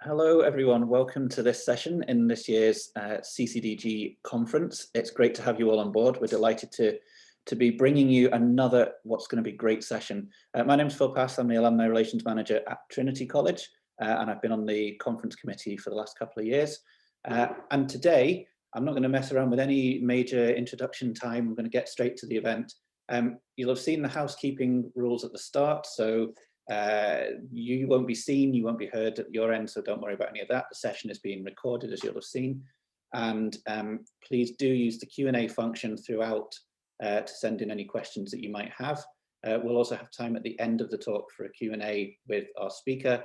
Hello everyone, welcome to this session in this year's CCDG conference. It's great to have you all on board. We're delighted to be bringing you another what's going to be great session. My name's Phil Pass, I'm the Alumni Relations Manager at Trinity College and I've been on the conference committee for the last couple of years. And today, I'm not going to mess around with any major introduction time, I'm going to get straight to the event. You'll have seen the housekeeping rules at the start, so you won't be seen, you won't be heard at your end, so don't worry about any of that. The session is being recorded, as you'll have seen. And please do use the Q&A function throughout to send in any questions that you might have. We'll also have time at the end of the talk for a Q&A with our speaker.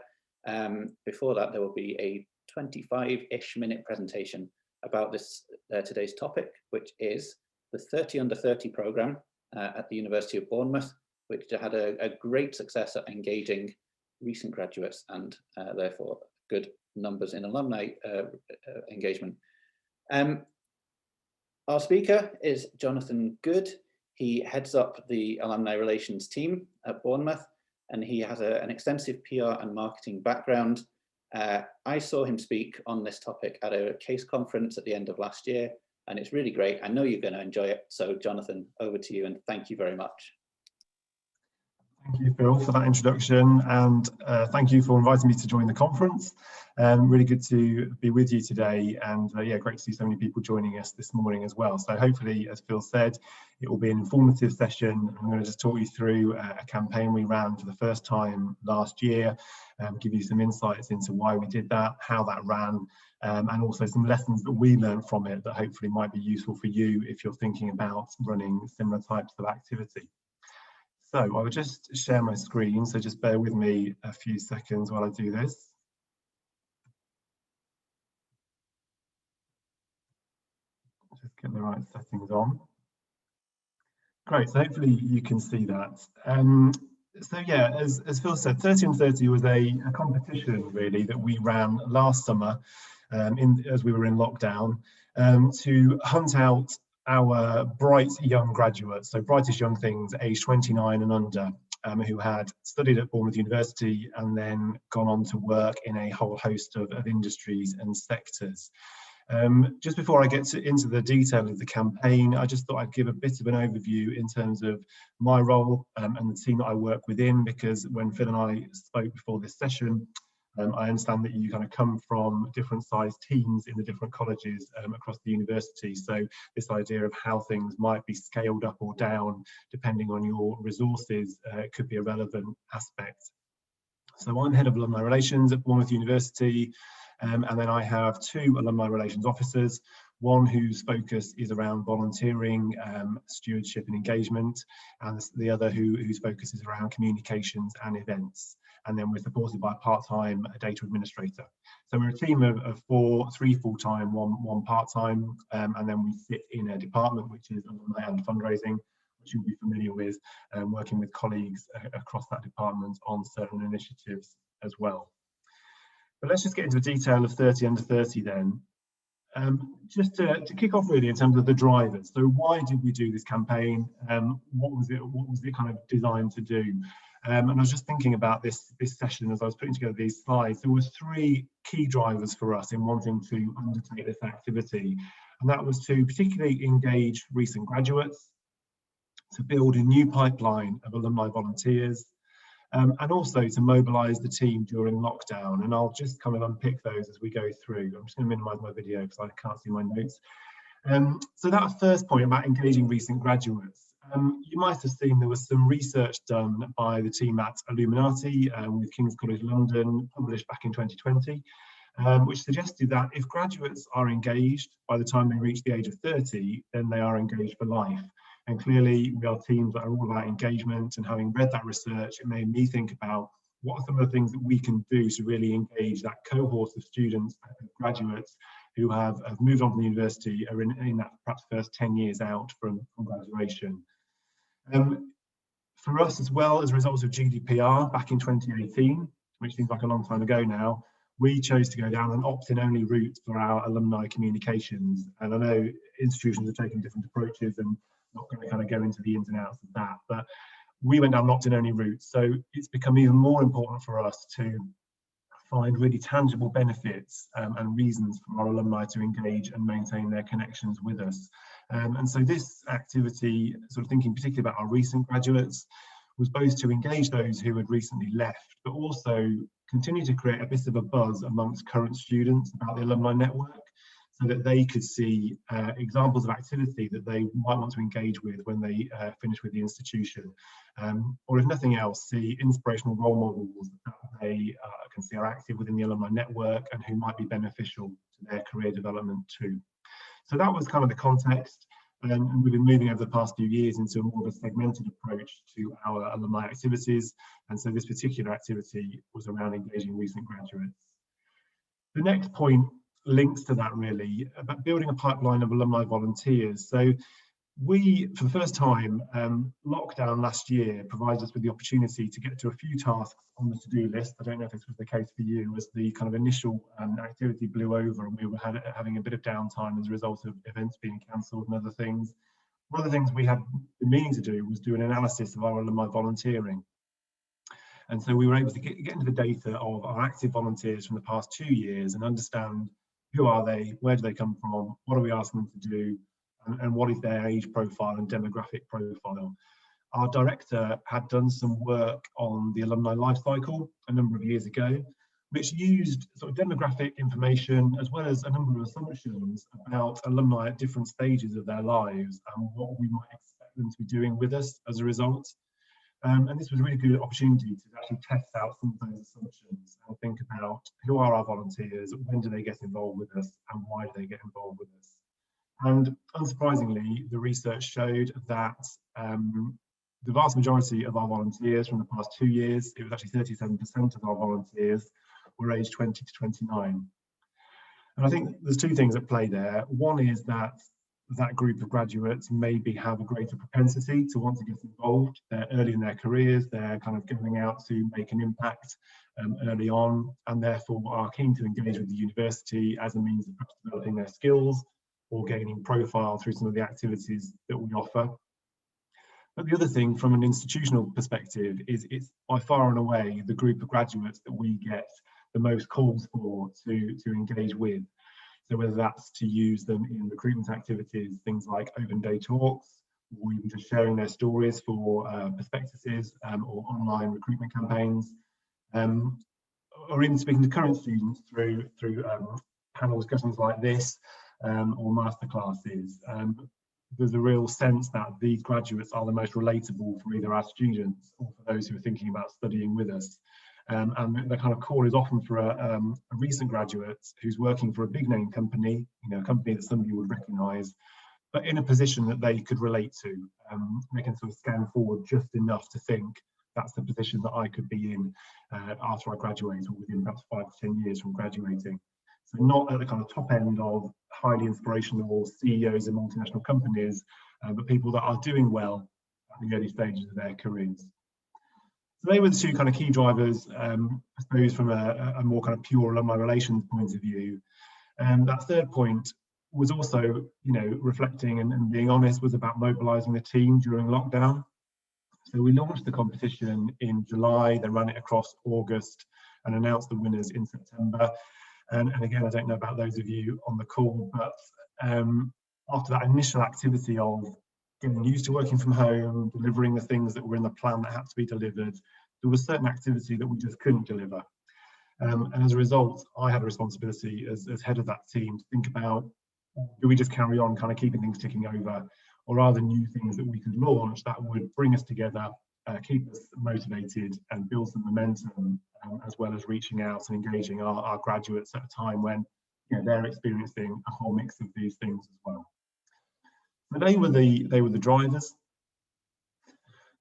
Before that, there will be a 25-ish minute presentation about this today's topic, which is the 30 under 30 programme at the University of Bournemouth, which had a great success at engaging recent graduates and therefore good numbers in alumni engagement. Our speaker is Jonathan Goode. He heads up the alumni relations team at Bournemouth, and he has an extensive PR and marketing background. I saw him speak on this topic at a case conference at the end of last year, and it's really great. I know you're going to enjoy it. So Jonathan, over to you, and thank you very much. Thank you, Phil, for that introduction, and thank you for inviting me to join the conference. Really good to be with you today, and yeah, great to see so many people joining us this morning as well. So hopefully, as Phil said, it will be an informative session. I'm going to just talk you through a campaign we ran for the first time last year, give you some insights into why we did that, how that ran, and also some lessons that we learned from it that hopefully might be useful for you if you're thinking about running similar types of activity. So I will just share my screen, so just bear with me a few seconds while I do this. Just get the right settings on. Great, so hopefully you can see that. So yeah, as Phil said, 30 and 30 was a competition really that we ran last summer as we were in lockdown to hunt out our bright young graduates, so brightest young things aged 29 and under, who had studied at Bournemouth University and then gone on to work in a whole host of industries and sectors. Just before I get into the detail of the campaign, I just thought I'd give a bit of an overview in terms of my role and the team that I work within, because when Phil and I spoke before this session, I understand that you kind of come from different sized teams in the different colleges across the university. So this idea of how things might be scaled up or down depending on your resources could be a relevant aspect. So I'm head of alumni relations at Bournemouth University, and then I have two alumni relations officers, one whose focus is around volunteering, stewardship and engagement, and the other whose focus is around communications and events. And then we're supported by a part-time data administrator. So we're a team of four, three full-time, one part-time, and then we sit in a department which is alumni and fundraising, which you'll be familiar with, working with colleagues across that department on certain initiatives as well. But let's just get into the detail of 30 under 30 then. Just to kick off really in terms of the drivers. So why did we do this campaign? What was it kind of designed to do? And I was just thinking about this session as I was putting together these slides. There were three key drivers for us in wanting to undertake this activity, and that was to particularly engage recent graduates, to build a new pipeline of alumni volunteers, and also to mobilise the team during lockdown. And I'll just kind of unpick those as we go through. I'm just going to minimise my video because I can't see my notes. So that first point about engaging recent graduates. You might have seen there was some research done by the team at Alumni with King's College London, published back in 2020, which suggested that if graduates are engaged by the time they reach the age of 30, then they are engaged for life. And clearly we are teams that are all about engagement, and having read that research, it made me think about what are some of the things that we can do to really engage that cohort of students, graduates, who have moved on from the university, are in that perhaps first 10 years out from graduation. For us as well, as a result of GDPR back in 2018, which seems like a long time ago now, we chose to go down an opt-in only route for our alumni communications. And I know institutions are taking different approaches, and not going to kind of go into the ins and outs of that, but we went down an opt-in only route. So it's become even more important for us to find really tangible benefits and reasons for our alumni to engage and maintain their connections with us. And so this activity, sort of thinking particularly about our recent graduates, was both to engage those who had recently left, but also continue to create a bit of a buzz amongst current students about the alumni network, so that they could see examples of activity that they might want to engage with when they finish with the institution. Or if nothing else, see inspirational role models that they can see are active within the alumni network and who might be beneficial to their career development too. So that was kind of the context. And we've been moving over the past few years into a more of a segmented approach to our alumni activities. And so this particular activity was around engaging recent graduates. The next point links to that really, about building a pipeline of alumni volunteers. So we, for the first time, lockdown last year provided us with the opportunity to get to a few tasks on the to-do list. I don't know if this was the case for you, as the kind of initial activity blew over and we were having a bit of downtime as a result of events being cancelled and other things. One of the things we had been meaning to do was do an analysis of our alumni volunteering. And so we were able to get into the data of our active volunteers from the past 2 years and understand who are they, where do they come from, what are we asking them to do, and what is their age profile and demographic profile. Our director had done some work on the alumni life cycle a number of years ago, which used sort of demographic information as well as a number of assumptions about alumni at different stages of their lives and what we might expect them to be doing with us as a result. And this was a really good opportunity to actually test out some of those assumptions and think about who are our volunteers, when do they get involved with us, and why do they get involved with us. And unsurprisingly, the research showed that the vast majority of our volunteers from the past 2 years, it was actually 37% of our volunteers, were aged 20 to 29. And I think there's two things at play there. One is that that group of graduates maybe have a greater propensity to want to get involved. They're early in their careers, they're kind of going out to make an impact early on, and therefore are keen to engage with the university as a means of developing their skills or gaining profile through some of the activities that we offer. But the other thing from an institutional perspective is it's by far and away the group of graduates that we get the most calls for to engage with. So whether that's to use them in recruitment activities, things like open day talks, or even just sharing their stories for prospectuses or online recruitment campaigns, or even speaking to current students through panel discussions like this or masterclasses. There's a real sense that these graduates are the most relatable for either our students or for those who are thinking about studying with us. And the kind of call is often for a recent graduate who's working for a big name company, a company that somebody would recognise, but in a position that they could relate to. They can sort of scan forward just enough to think that's the position that I could be in after I graduate, or within perhaps 5 to 10 years from graduating. So not at the kind of top end of highly inspirational CEOs in multinational companies, but people that are doing well at the early stages of their careers. So they were the two kind of key drivers, I suppose, from a more kind of pure alumni relations point of view. And that third point was also, reflecting and being honest, was about mobilising the team during lockdown. So we launched the competition in July, then ran it across August and announced the winners in September. And again, I don't know about those of you on the call, but after that initial activity of getting used to working from home, delivering the things that were in the plan that had to be delivered, there was certain activity that we just couldn't deliver. And as a result, I had a responsibility as head of that team to think about, do we just carry on kind of keeping things ticking over, or are there new things that we could launch that would bring us together, keep us motivated and build some momentum, as well as reaching out and engaging our graduates at a time when they're experiencing a whole mix of these things as well. So they were the drivers.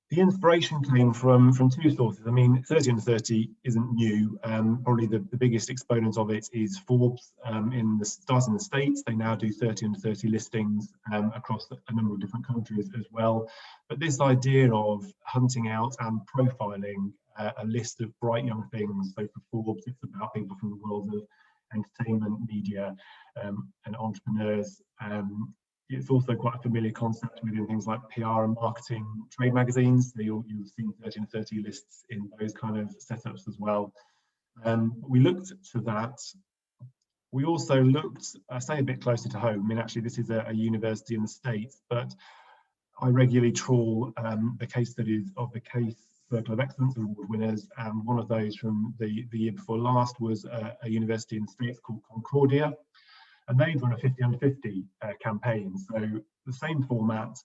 The inspiration came from two sources. I mean, 30 under 30 isn't new. Probably the biggest exponent of it is Forbes. Starting in the States, they now do 30 under 30 listings across a number of different countries as well. But this idea of hunting out and profiling a list of bright young things. So for Forbes, it's about people from the world of entertainment, media, and entrepreneurs. It's also quite a familiar concept within things like PR and marketing trade magazines. So you'll see 30 and 30 lists in those kind of setups as well. We looked to that. We also looked, I say a bit closer to home. I mean, actually, this is a university in the States, but I regularly trawl the case studies of the Case Circle of Excellence Award winners, and one of those from the year before last was a university in the States called Concordia, and they'd run a 50 under 50 campaign. So the same format.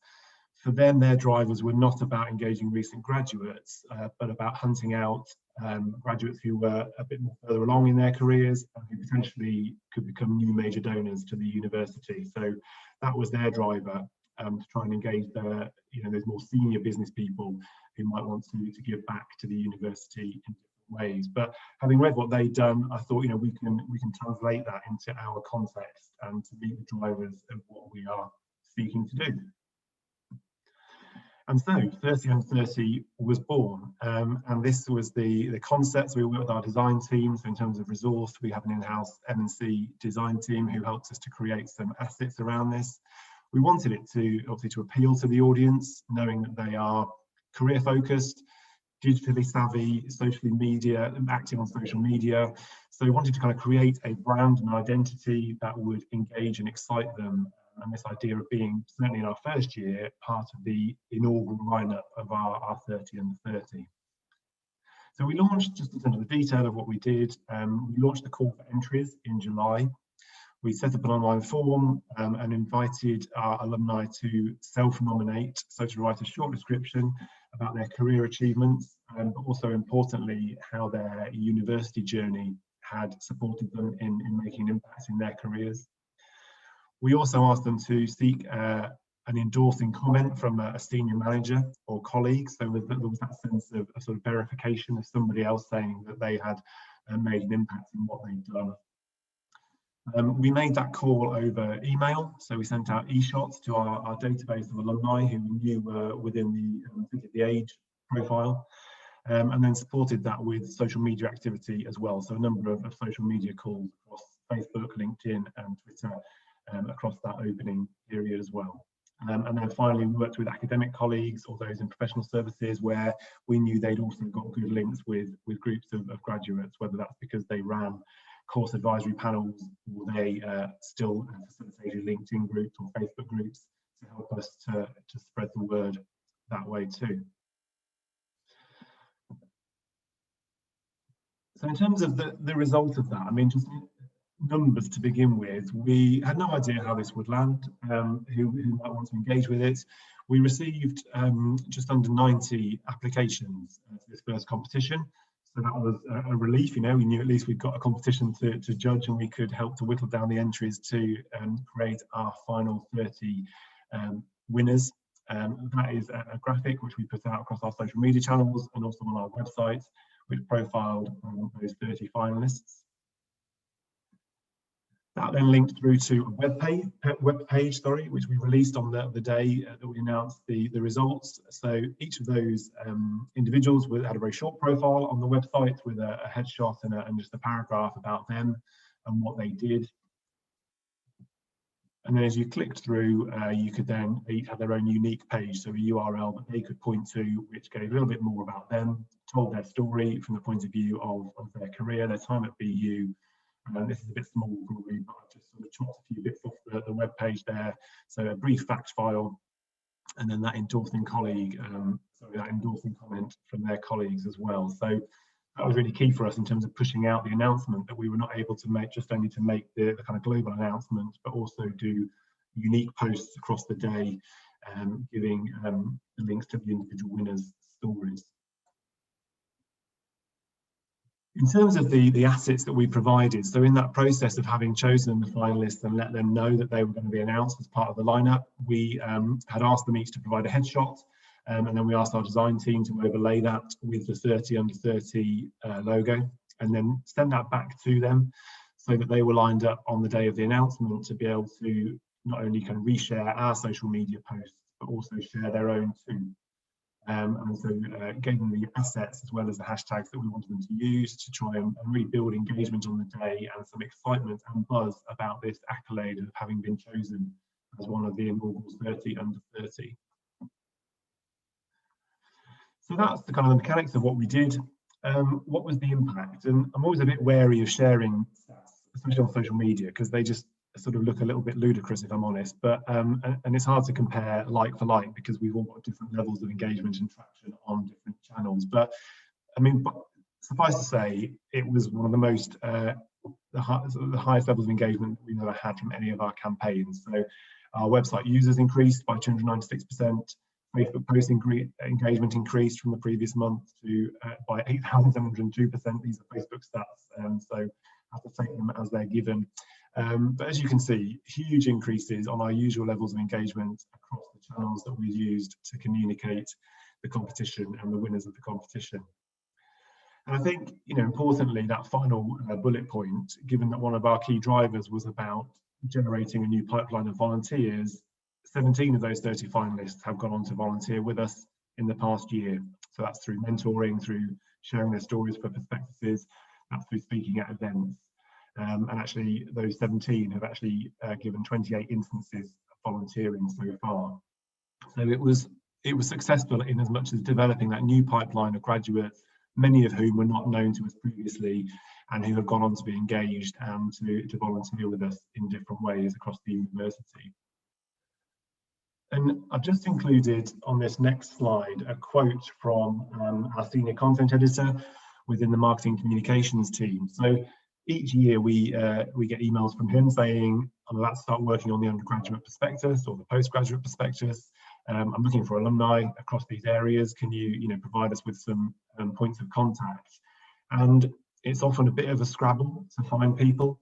For them, their drivers were not about engaging recent graduates, but about hunting out graduates who were a bit more further along in their careers and who potentially could become new major donors to the university. So that was their driver, to try and engage the, those more senior business people who might want to give back to the university in different ways. But having read what they'd done, I thought, we can translate that into our context and to meet the drivers of what we are seeking to do. And so 30 under 30 was born, and this was the concept. So we worked with our design team. So in terms of resource, we have an in-house M&C design team who helped us to create some assets around this. We wanted it to obviously to appeal to the audience, knowing that they are career focused, digitally savvy, socially media, active on social media. So we wanted to kind of create a brand and identity that would engage and excite them. And this idea of being, certainly in our first year, part of the inaugural lineup of our 30 under 30. So we launched, just in terms of the detail of what we did, we launched the call for entries in July. We set up an online form and invited our alumni to self-nominate, so to write a short description about their career achievements, but also importantly, how their university journey had supported them in making an impact in their careers. We also asked them to seek an endorsing comment from a senior manager or colleague. So there was that sense of a sort of verification of somebody else saying that they had made an impact in what they'd done. We made that call over email. So we sent out e-shots to our database of alumni who we knew were within the age profile. And then supported that with social media activity as well. So a number of social media calls across Facebook, LinkedIn and Twitter, across that opening period as well. And then finally, we worked with academic colleagues or those in professional services where we knew they'd also got good links with groups of graduates, whether that's because they ran course advisory panels or they still facilitated LinkedIn groups or Facebook groups to help us to spread the word that way too. So in terms of the result of that, I mean, just numbers to begin with, we had no idea how this would land, who might want to engage with it. We received just under 90 applications to this first competition. So that was a relief, we knew at least we'd got a competition to judge and we could help to whittle down the entries to create our final 30 winners. That is a graphic which we put out across our social media channels and also on our website, which profiled those 30 finalists. That then linked through to a web page, which we released on the day that we announced the results. So each of those individuals had a very short profile on the website with a headshot and just a paragraph about them and what they did. And then as you clicked through, you could then each have their own unique page, so a URL that they could point to, which gave a little bit more about them, told their story from the point of view of their career, their time at BU. This is a bit small probably, but I've just sort of chopped a few bits off the web page there. So a brief fact file, and then that endorsing colleague, that endorsing comment from their colleagues as well. So that was really key for us in terms of pushing out the announcement, that we were not able to make just only to make the kind of global announcement, but also do unique posts across the day, giving the links to the individual winners' stories. In terms of the assets that we provided, so in that process of having chosen the finalists and let them know that they were going to be announced as part of the lineup, we had asked them each to provide a headshot, and then we asked our design team to overlay that with the 30 under 30 logo, and then send that back to them so that they were lined up on the day of the announcement to be able to not only kind of reshare our social media posts, but also share their own too. And so gave them the assets as well as the hashtags that we wanted them to use to try and really build engagement on the day and some excitement and buzz about this accolade of having been chosen as one of the inaugural 30 under 30. So that's the kind of the mechanics of what we did. what was the impact? And I'm always a bit wary of sharing stats, especially on social media, because they just sort of look a little bit ludicrous, if I'm honest. But and it's hard to compare like for like, because we've all got different levels of engagement and traction on different channels. But I mean, suffice to say, it was one of the most the highest levels of engagement we've ever had from any of our campaigns. So our website users increased by 296%. Facebook post engagement increased from the previous month to by 8,702%. These are Facebook stats, so I have to take them as they're given. But as you can see, huge increases on our usual levels of engagement across the channels that we used to communicate the competition and the winners of the competition. And I think, importantly, that final bullet point, given that one of our key drivers was about generating a new pipeline of volunteers, 17 of those 30 finalists have gone on to volunteer with us in the past year. So that's through mentoring, through sharing their stories for perspectives, that's through speaking at events. And actually, those 17 have actually given 28 instances of volunteering so far. So it was successful in as much as developing that new pipeline of graduates, many of whom were not known to us previously, and who have gone on to be engaged and to volunteer with us in different ways across the university. And I've just included on this next slide a quote from our senior content editor within the marketing communications team. So each year we get emails from him saying, I'm about to start working on the undergraduate prospectus or the postgraduate prospectus. I'm looking for alumni across these areas. Can you, provide us with some points of contact? And it's often a bit of a scrabble to find people.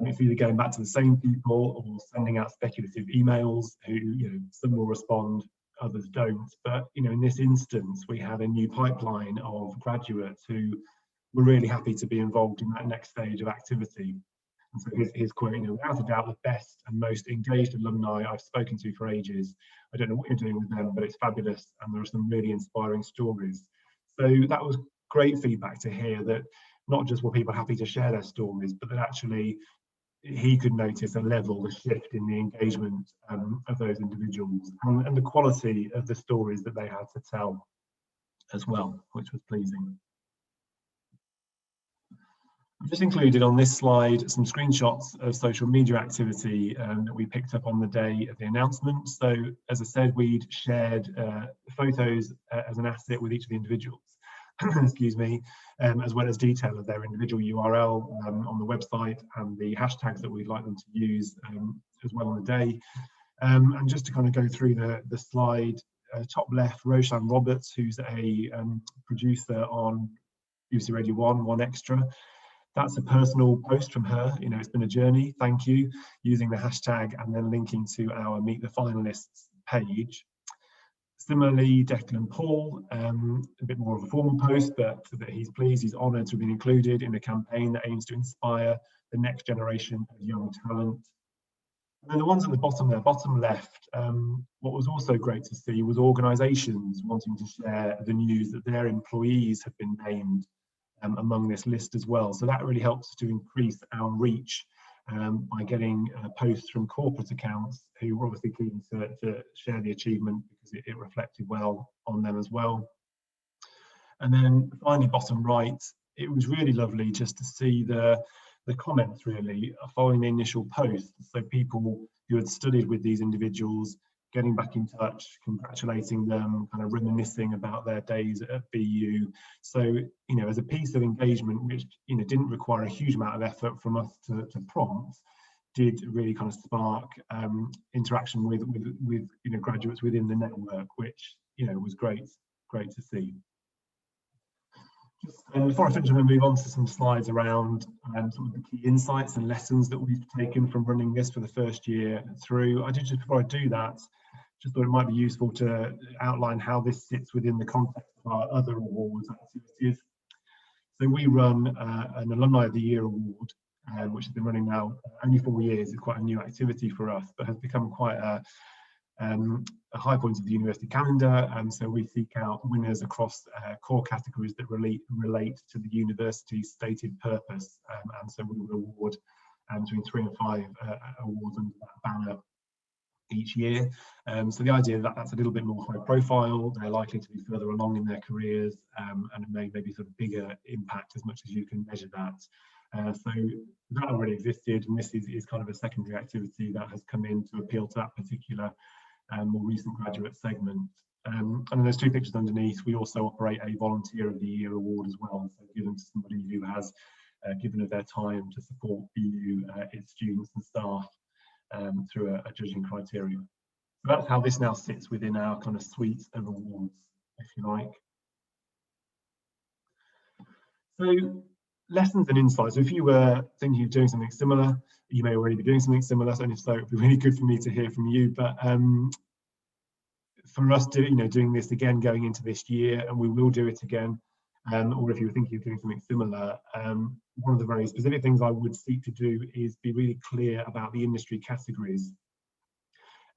It's either going back to the same people or sending out speculative emails who, some will respond, others don't. But, in this instance, we had a new pipeline of graduates who were really happy to be involved in that next stage of activity. And so his quote, without a doubt, the best and most engaged alumni I've spoken to for ages. I don't know what you're doing with them, but it's fabulous. And there are some really inspiring stories. So that was great feedback to hear, that not just were people happy to share their stories, but that actually he could notice a shift in the engagement of those individuals and the quality of the stories that they had to tell as well, which was pleasing. I've just included on this slide some screenshots of social media activity that we picked up on the day of the announcement. So, as I said, we'd shared photos as an asset with each of the individuals. Excuse me, as well as detail of their individual URL on the website and the hashtags that we'd like them to use as well on the day. And just to kind of go through the slide, top left, Roshan Roberts, who's a producer on BBC Radio 1 Extra. That's a personal post from her. It's been a journey. Thank you. Using the hashtag and then linking to our Meet the Finalists page. Similarly, Declan Paul, a bit more of a formal post, but that he's pleased, he's honoured to have been included in a campaign that aims to inspire the next generation of young talent. And then the ones at the bottom there, bottom left, what was also great to see was organisations wanting to share the news that their employees have been named among this list as well. So that really helps to increase our reach by getting posts from corporate accounts who were obviously keen to share the achievement, because it reflected well on them as well. And then finally, bottom right, it was really lovely just to see the comments really following the initial post. So people who had studied with these individuals getting back in touch, congratulating them, kind of reminiscing about their days at BU. So, as a piece of engagement, which, didn't require a huge amount of effort from us to prompt, did really kind of spark interaction with graduates within the network, which, was great to see. Before I finish, I'm going to move on to some slides around some of the key insights and lessons that we've taken from running this for the first year through. Before I do that, just thought it might be useful to outline how this sits within the context of our other awards activities. So we run an Alumni of the Year award, which has been running now only 4 years. It's quite a new activity for us, but has become quite a high point of the university calendar. So we seek out winners across core categories that relate to the university's stated purpose. And so we will award between 3 and 5 awards under that banner each year. So the idea that that's a little bit more high profile, they're likely to be further along in their careers, and maybe sort of bigger impact as much as you can measure that. So that already existed, and this is kind of a secondary activity that has come in to appeal to that particular more recent graduate segment. And then there's two pictures underneath. We also operate a Volunteer of the Year award as well, so given to somebody who has given of their time to support BU, its students and staff through a judging criteria. So that's how this now sits within our kind of suite of awards, if you like. So lessons and insights. So if you were thinking of doing something similar, you may already be doing something similar, and if so, it'd be really good for me to hear from you. But for us doing this again going into this year, and we will do it again, or if you were thinking of doing something similar, one of the very specific things I would seek to do is be really clear about the industry categories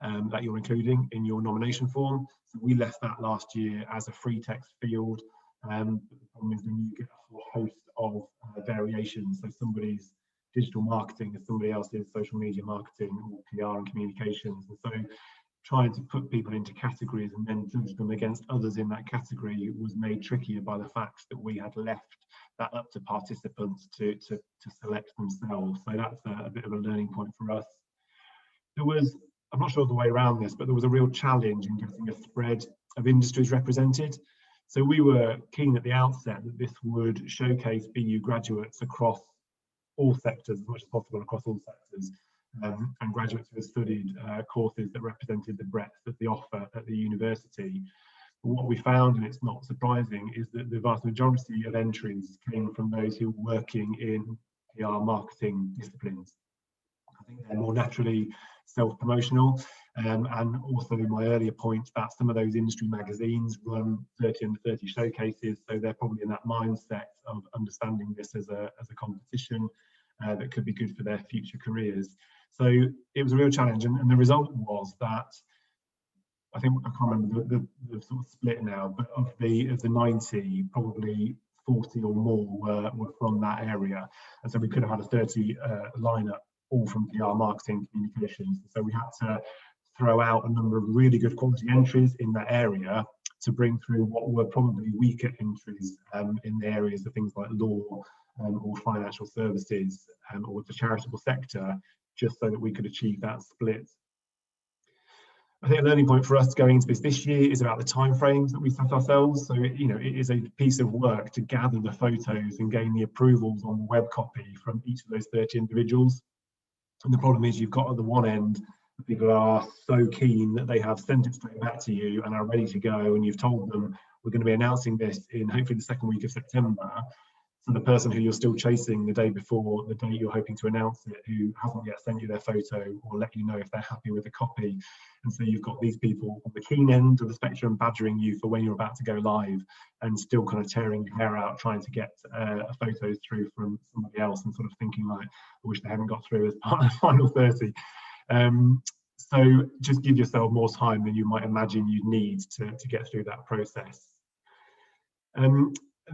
that you're including in your nomination form. So we left that last year as a free text field. The problem is then you get a whole host of variations. So somebody's digital marketing is somebody else's social media marketing or PR and communications. And so trying to put people into categories and then judge them against others in that category was made trickier by the fact that we had left that up to participants to select themselves. So that's a bit of a learning point for us. There was, I'm not sure of the way around this, but there was a real challenge in getting a spread of industries represented. So we were keen at the outset that this would showcase BU graduates across all sectors, as much as possible across all sectors, and graduates who have studied courses that represented the breadth of the offer at the university. But what we found, and it's not surprising, is that the vast majority of entries came from those who were working in PR marketing disciplines. I think they're more naturally self-promotional, and also my earlier point that some of those industry magazines run 30 under 30 showcases, so they're probably in that mindset of understanding this as a competition that could be good for their future careers. So it was a real challenge, and the result was that I think, I can't remember the sort of split now, but of the 90, probably 40 or more were from that area, and so we could have had a 30 lineup, all from PR, marketing, communications. So we had to throw out a number of really good quality entries in that area to bring through what were probably weaker entries in the areas of things like law or financial services or the charitable sector, just so that we could achieve that split. I think a learning point for us going into this year is about the timeframes that we set ourselves. So, it is a piece of work to gather the photos and gain the approvals on the web copy from each of those 30 individuals. And the problem is you've got at the one end, the people are so keen that they have sent it straight back to you and are ready to go, and you've told them we're going to be announcing this in hopefully the second week of September. So the person who you're still chasing the day before the date you're hoping to announce it, who hasn't yet sent you their photo or let you know if they're happy with the copy. And so you've got these people on the keen end of the spectrum badgering you for when you're about to go live, and still kind of tearing your hair out trying to get photos through from somebody else, and sort of thinking like, I wish they hadn't got through as part of the final 30. So just give yourself more time than you might imagine you'd need to get through that process.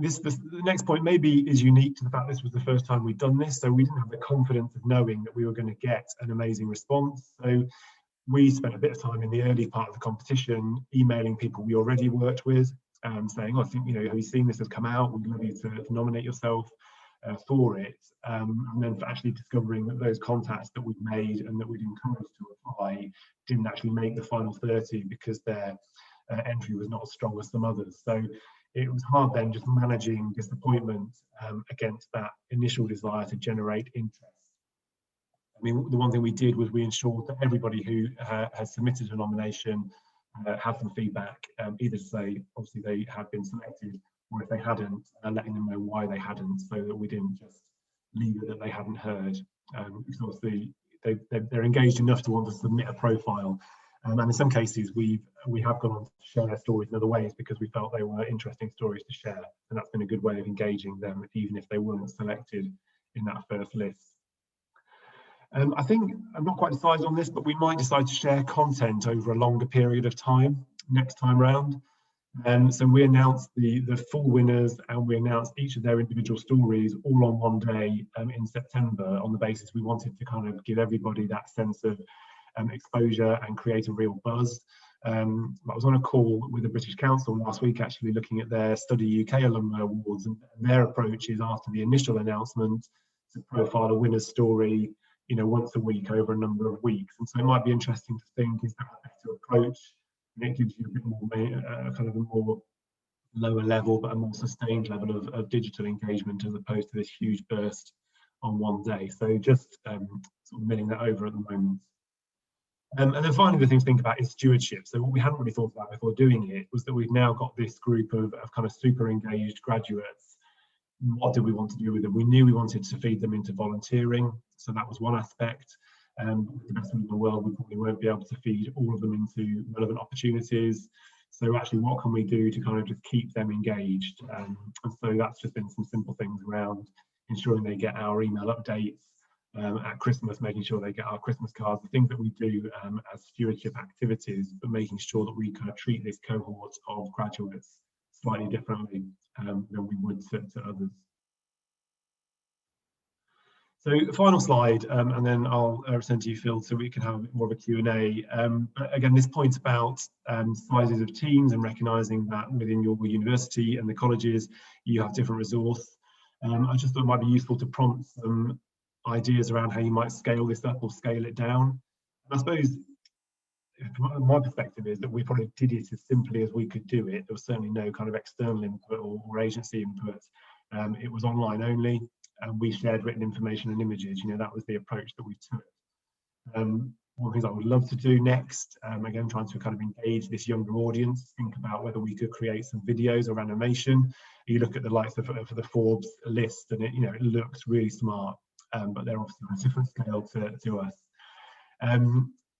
The next point maybe is unique to the fact this was the first time we'd done this, so we didn't have the confidence of knowing that we were going to get an amazing response. So we spent a bit of time in the early part of the competition emailing people we already worked with, saying, oh, I think, have you seen this has come out? We'd love you to nominate yourself for it. And then for actually discovering that those contacts that we'd made and that we'd encouraged to apply didn't actually make the final 30 because their entry was not as strong as some others. So it was hard then just managing disappointment against that initial desire to generate interest. I mean, the one thing we did was we ensured that everybody who has submitted a nomination had some feedback, either to say obviously they had been selected, or if they hadn't, letting them know why they hadn't, so that we didn't just leave it that they hadn't heard. Because obviously they're engaged enough to want to submit a profile. And in some cases, we have gone on to share their stories in other ways because we felt they were interesting stories to share. And that's been a good way of engaging them, even if they weren't selected in that first list. I think I'm not quite decided on this, but we might decide to share content over a longer period of time next time round. So we announced the full winners, and we announced each of their individual stories all on one day in September, on the basis we wanted to kind of give everybody that sense of exposure and create a real buzz. I was on a call with the British Council last week, actually looking at their Study UK Alumni Awards, and their approach is, after the initial announcement, to profile a winner's story, once a week over a number of weeks. And so it might be interesting to think, is that a better approach? And it gives you a bit more, kind of a more lower level, but a more sustained level of digital engagement, as opposed to this huge burst on one day. So just sort of milling that over at the moment. And then finally, the thing to think about is stewardship. So what we hadn't really thought about before doing it was that we've now got this group of kind of super engaged graduates. What did we want to do with them? We knew we wanted to feed them into volunteering, so that was one aspect. With the best in the world, we probably won't be able to feed all of them into relevant opportunities. So actually, what can we do to kind of just keep them engaged? And so that's just been some simple things around ensuring they get our email updates at Christmas, making sure they get our Christmas cards, the things that we do as stewardship activities, but making sure that we kind of treat this cohort of graduates slightly differently than we would to others. So final slide, and then I'll return to you, Phil, so we can have a bit more of a Q&A. But again, this point about sizes of teams and recognising that within your university and the colleges, you have different resource. I just thought it might be useful to prompt some ideas around how you might scale this up or scale it down. And I suppose my perspective is that we probably did it as simply as we could do it. There was certainly no kind of external input or agency input. It was online only, and we shared written information and images. That was the approach that we took. One of the things I would love to do next, again, trying to kind of engage this younger audience, think about whether we could create some videos or animation. You look at the likes of the Forbes list, and it looks really smart, but they're obviously on a different scale to us.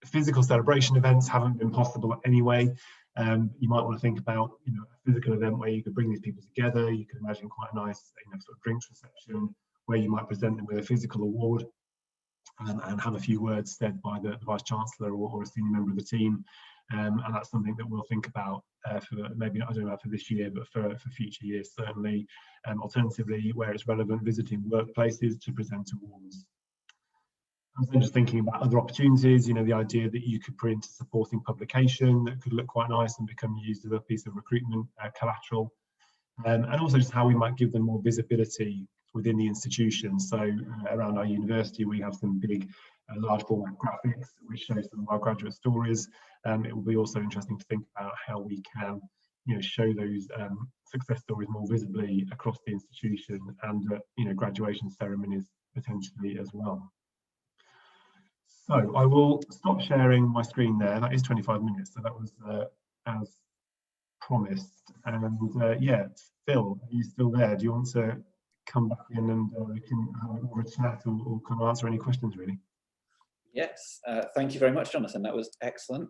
Physical celebration events haven't been possible anyway. You might want to think about a physical event where you could bring these people together. You could imagine quite a nice sort of drinks reception where you might present them with a physical award and have a few words said by the Vice Chancellor or a senior member of the team. And that's something that we'll think about for maybe, I don't know about for this year, but for future years certainly. Alternatively, where it's relevant, visiting workplaces to present awards. I was then just thinking about other opportunities, the idea that you could print a supporting publication that could look quite nice and become used as a piece of recruitment collateral. And also just how we might give them more visibility within the institution. So around our university, we have some big large format graphics which show some of our graduate stories. It will be also interesting to think about how we can show those success stories more visibly across the institution and graduation ceremonies potentially as well. So I will stop sharing my screen there. That is 25 minutes, so that was as promised. And yeah, Phil, are you still there? Do you want to come back in and we can have more of a chat or can answer any questions, really? Yes, thank you very much, Jonathan. That was excellent.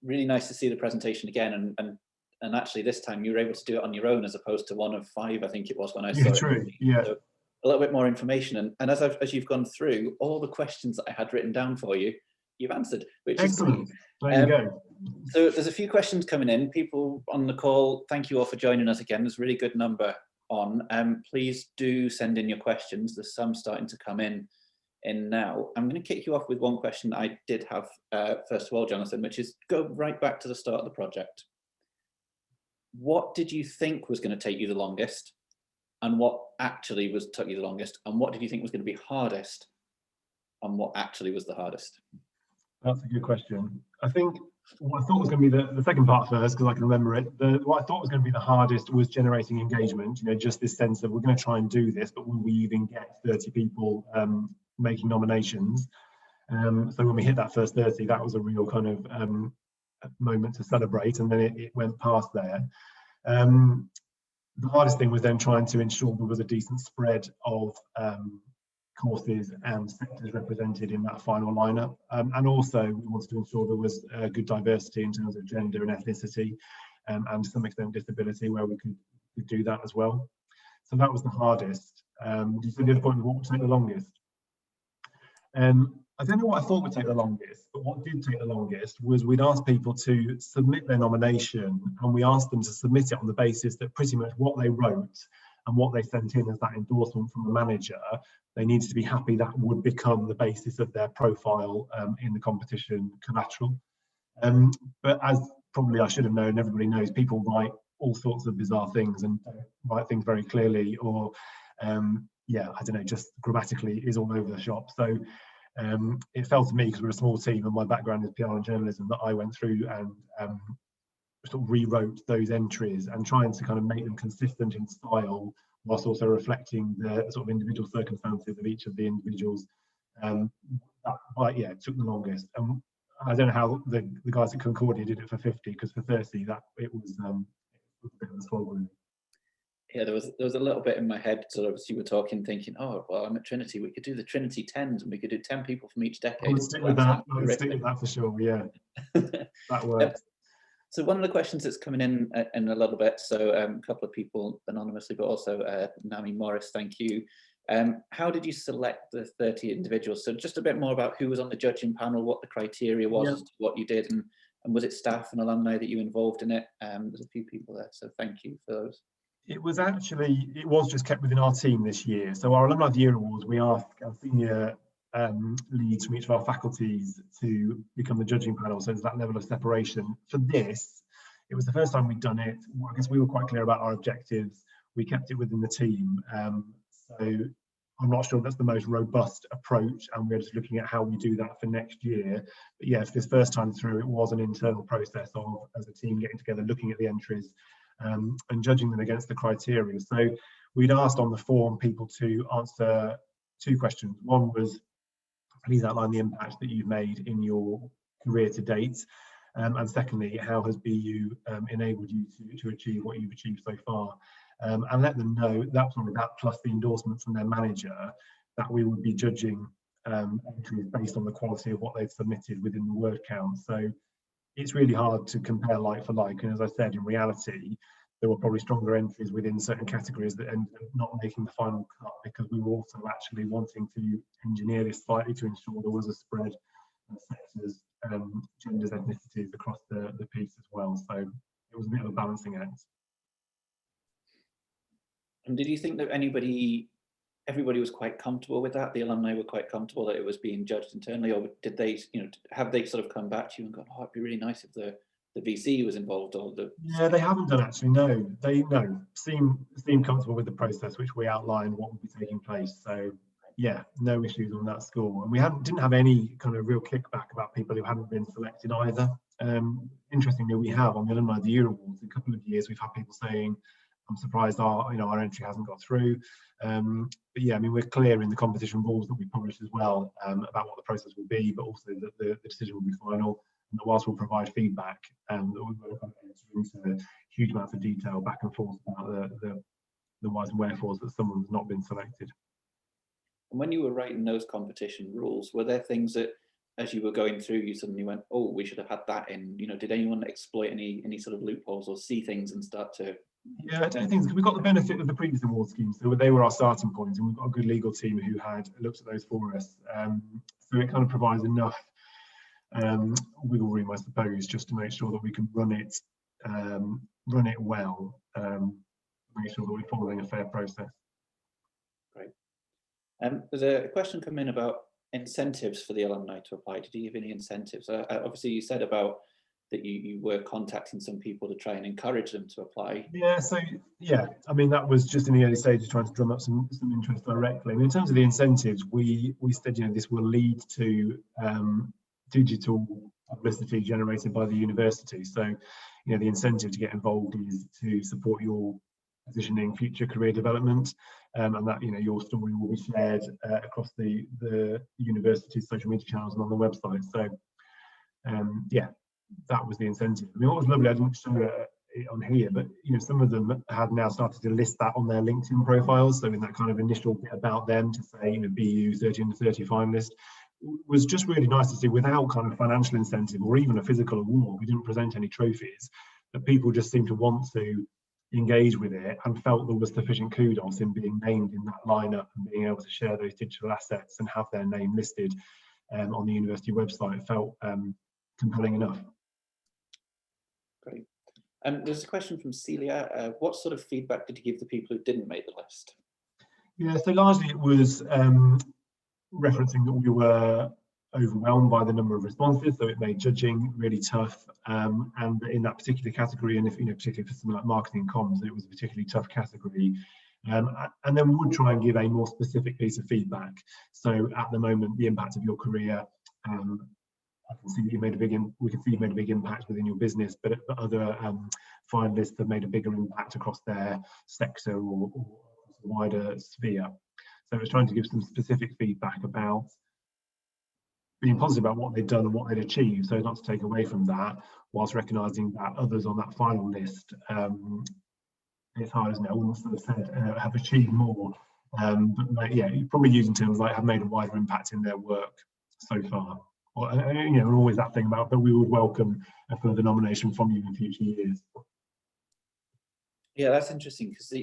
Really nice to see the presentation again, and actually this time you were able to do it on your own as opposed to one of 5, I think it was when I saw it. True. Yeah. So a little bit more information, and as you've gone through all the questions that I had written down for you, you've answered, which excellent. Is there you go. So there's a few questions coming in. People on the call, thank you all for joining us again. There's a really good number on. Please do send in your questions. There's some starting to come in now. I'm going to kick you off with one question that I did have first of all, Jonathan, which is go right back to the start of the project. What did you think was going to take you the longest, and what actually took you the longest, and what did you think was going to be hardest, and what actually was the hardest? That's a good question. I think what I thought was going to be the second part first, because I can remember it. What I thought was going to be the hardest was generating engagement. Just this sense of we're going to try and do this, but will we even get 30 people making nominations? So when we hit that first 30, that was a real kind of moment to celebrate, and then it went past there. The hardest thing was then trying to ensure there was a decent spread of courses and sectors represented in that final lineup, and also we wanted to ensure there was good diversity in terms of gender and ethnicity, and to some extent disability, where we could do that as well. So that was the hardest. You said the other point was what would take the longest. I don't know what I thought would take the longest, but what did take the longest was we'd ask people to submit their nomination, and we asked them to submit it on the basis that pretty much what they wrote and what they sent in as that endorsement from the manager, they needed to be happy that would become the basis of their profile in the competition collateral. But as probably I should have known, everybody knows, people write all sorts of bizarre things and write things very clearly, or yeah, I don't know, just grammatically is all over the shop. So it fell to me, because we're a small team and my background is PR and journalism, that I went through and sort of rewrote those entries and trying to kind of make them consistent in style, whilst also reflecting the sort of individual circumstances of each of the individuals. Yeah, it took the longest. I don't know how the guys at Concordia did it for 50, because for 30 that it was a bit of a slog, really. Yeah, there was a little bit in my head, sort of, as you were talking, thinking, oh, well, I'm at Trinity, we could do the Trinity 10s and we could do 10 people from each decade. I would stick with that. I would stick with that for sure, yeah. That works. So one of the questions that's coming in a little bit, so a couple of people anonymously, but also Nami Morris, thank you. How did you select the 30 individuals? So just a bit more about who was on the judging panel, what the criteria was, as to what you did, and was it staff and alumni that you involved in it? There's a few people there, so thank you for those. It was just kept within our team this year. So our Alumni of the Year Awards, we ask our senior leads from each of our faculties to become the judging panel, so there's that level of separation. For this, it was the first time we'd done it. I guess we were quite clear about our objectives. We kept it within the team. So I'm not sure that's the most robust approach, and we're just looking at how we do that for next year. But yeah, for this first time through, it was an internal process of, as a team, getting together, looking at the entries, and judging them against the criteria. So we'd asked on the form people to answer 2 questions. One was, please outline the impact that you've made in your career to date. And secondly, how has BU enabled you to achieve what you've achieved so far? And let them know that plus the endorsement from their manager, that we would be judging entries based on the quality of what they've submitted within the word count. So it's really hard to compare like for like, and as I said, in reality there were probably stronger entries within certain categories that ended up not making the final cut, because we were also actually wanting to engineer this slightly to ensure there was a spread of sectors, genders, ethnicities across the piece as well. So it was a bit of a balancing act. And did you think that everybody was quite comfortable with that? The alumni were quite comfortable that it was being judged internally, or did they, have they sort of come back to you and gone, oh, it'd be really nice if the VC was involved, or the... Yeah, they haven't done actually. No, they seem comfortable with the process which we outlined, what would be taking place. So yeah, no issues on that score. And we didn't have any kind of real kickback about people who hadn't been selected either. Interestingly, we have on the Alumni of the Year Awards, a couple of years we've had people saying, I'm surprised our entry hasn't got through. But yeah, I mean, we're clear in the competition rules that we publish as well about what the process will be, but also that the decision will be final, and that whilst we'll provide feedback, that we won't enter into huge amounts of detail back and forth about the whys and wherefores that someone's not been selected. And when you were writing those competition rules, were there things that, as you were going through, you suddenly went, oh, we should have had that in? Did anyone exploit any sort of loopholes or see things and start to... Yeah, I don't think we've got the benefit of the previous award schemes, so they were our starting point, and we've got a good legal team who had looked at those for us. So it kind of provides enough wiggle room, I suppose, just to make sure that we can run it well, make sure that we're following a fair process. Great. There's a question come in about incentives for the alumni to apply. Did you give any incentives? Obviously, you said about that you were contacting some people to try and encourage them to apply. Yeah, so yeah, I mean, that was just in the early stages, trying to drum up some interest directly. I mean, in terms of the incentives, we said, this will lead to digital publicity generated by the university. So, the incentive to get involved is to support your positioning, future career development, and that your story will be shared across the university's social media channels and on the website. So yeah, that was the incentive. I mean, what was lovely, I didn't show it on here, but some of them had now started to list that on their LinkedIn profiles. So in that kind of initial bit about them, to say BU 30 under 30 finalist, was just really nice to see, without kind of financial incentive or even a physical award. We didn't present any trophies, but people just seemed to want to engage with it and felt there was sufficient kudos in being named in that lineup and being able to share those digital assets and have their name listed on the university website. It felt compelling enough. Great. There's a question from Celia. What sort of feedback did you give the people who didn't make the list? Yeah, so largely it was referencing that we were overwhelmed by the number of responses, so it made judging really tough. And in that particular category, and if particularly for something like marketing and comms, it was a particularly tough category. And then we would try and give a more specific piece of feedback. So at the moment, the impact of your career. I can see that you made a big. We can see you made a big impact within your business, but other finalists have made a bigger impact across their sector or wider sphere. So it's trying to give some specific feedback about being positive about what they've done and what they've achieved, so not to take away from that, whilst recognising that others on that final list, it's hard, isn't it? I wouldn't sort of said have achieved more, but yeah, you're probably using terms like have made a wider impact in their work so far. Or, always that thing about, but we would welcome a further nomination from you in future years. Yeah, that's interesting, because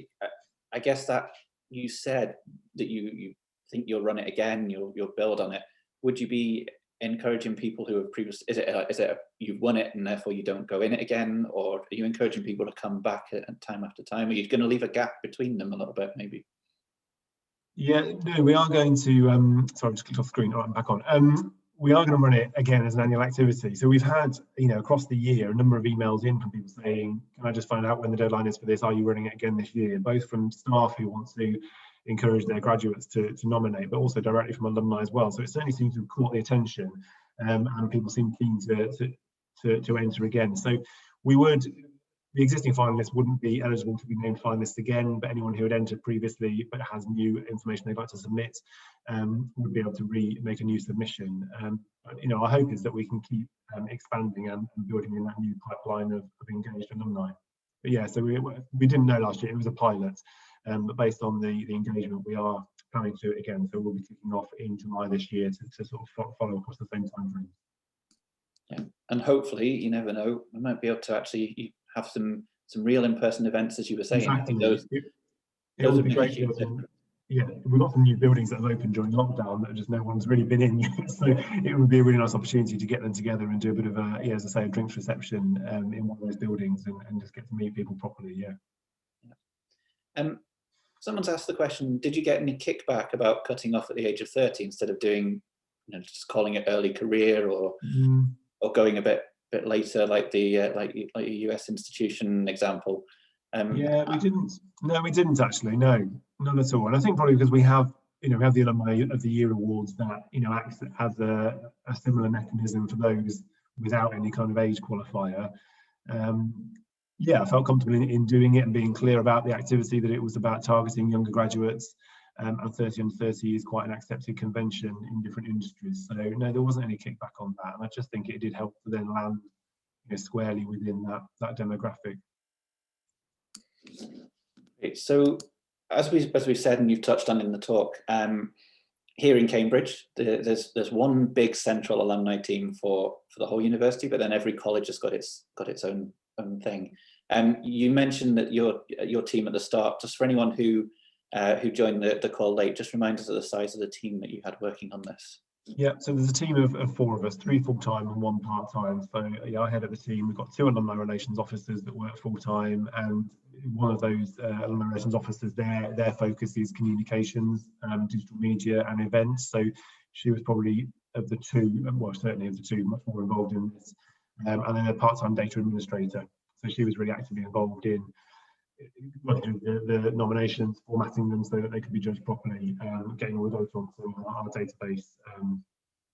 I guess that you said that you think you'll run it again, you'll build on it. Would you be encouraging people who have previously, is it you've won it and therefore you don't go in it again, or are you encouraging people to come back time after time? Are you going to leave a gap between them a little bit, maybe? Yeah, no, we are going to. Sorry, I just clicked off the screen. I'm back on. We are going to run it again as an annual activity. So we've had, across the year, a number of emails in from people saying, "Can I just find out when the deadline is for this? Are you running it again this year?" Both from staff who want to encourage their graduates to nominate, but also directly from alumni as well. So it certainly seems to have caught the attention, and people seem keen to enter again. So we would. The existing finalists wouldn't be eligible to be named finalists again, but anyone who had entered previously but has new information they'd like to submit would be able to make a new submission. Our hope is that we can keep expanding and building in that new pipeline of engaged alumni. But yeah, so we didn't know last year, it was a pilot, but based on the engagement, we are planning to do it again. So we'll be kicking off in July this year to sort of follow across the same time frame. Yeah, and hopefully, you never know, we might be able to actually have some real in-person events, as you were saying. Exactly. I think those would be great. Yeah, we've got some new buildings that have opened during lockdown that just no one's really been in yet. So it would be a really nice opportunity to get them together and do a bit of a, as I say, a drinks reception in one of those buildings and just get to meet people properly. Yeah. Someone's asked the question: did you get any kickback about cutting off at the age of 30 instead of doing, just calling it early career or going a bit later, like the like a US institution example? Yeah, we didn't. No, we didn't actually. No, none at all. And I think probably because we have the Alumni of the Year awards that acts as a similar mechanism for those without any kind of age qualifier. Yeah, I felt comfortable in doing it and being clear about the activity, that it was about targeting younger graduates. And 30 under 30 is quite an accepted convention in different industries. So no, there wasn't any kickback on that. And I just think it did help to then land squarely within that demographic. So as we said, and you've touched on in the talk, here in Cambridge, there's one big central alumni team for the whole university, but then every college has got its own thing. You mentioned that your team at the start, just for anyone who joined the call late, just remind us of the size of the team that you had working on this. Yeah, so there's a team of 4 of us, 3 full-time and 1 part-time. So yeah, I head up the team. We've got 2 alumni relations officers that work full-time, and one of those alumni relations officers, their focus is communications, digital media and events. So she was probably of the 2, well, certainly of the 2, much more involved in this. And then a part-time data administrator. So she was really actively involved in working through the nominations, formatting them so that they could be judged properly, getting all the data onto our database.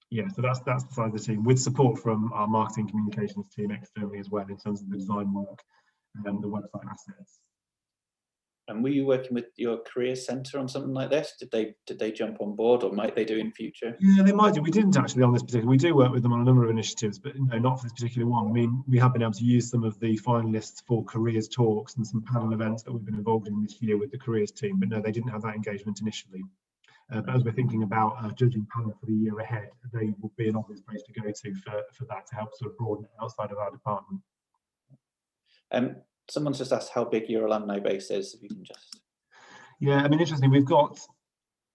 Yeah, so that's the size of the team, with support from our marketing communications team externally as well, in terms of the design work and the website assets. And were you working with your career centre on something like this? Did they jump on board, or might they do in future? Yeah, they might do. We didn't actually on this particular. We do work with them on a number of initiatives, but no, not for this particular one. I mean, we have been able to use some of the finalists for careers talks and some panel events that we've been involved in this year with the careers team. But no, they didn't have that engagement initially. But as we're thinking about our judging panel for the year ahead, they will be an obvious place to go to for that, to help sort of broaden it outside of our department. Someone's just asked how big your alumni base is, if you can just... Yeah, I mean, interesting, we've got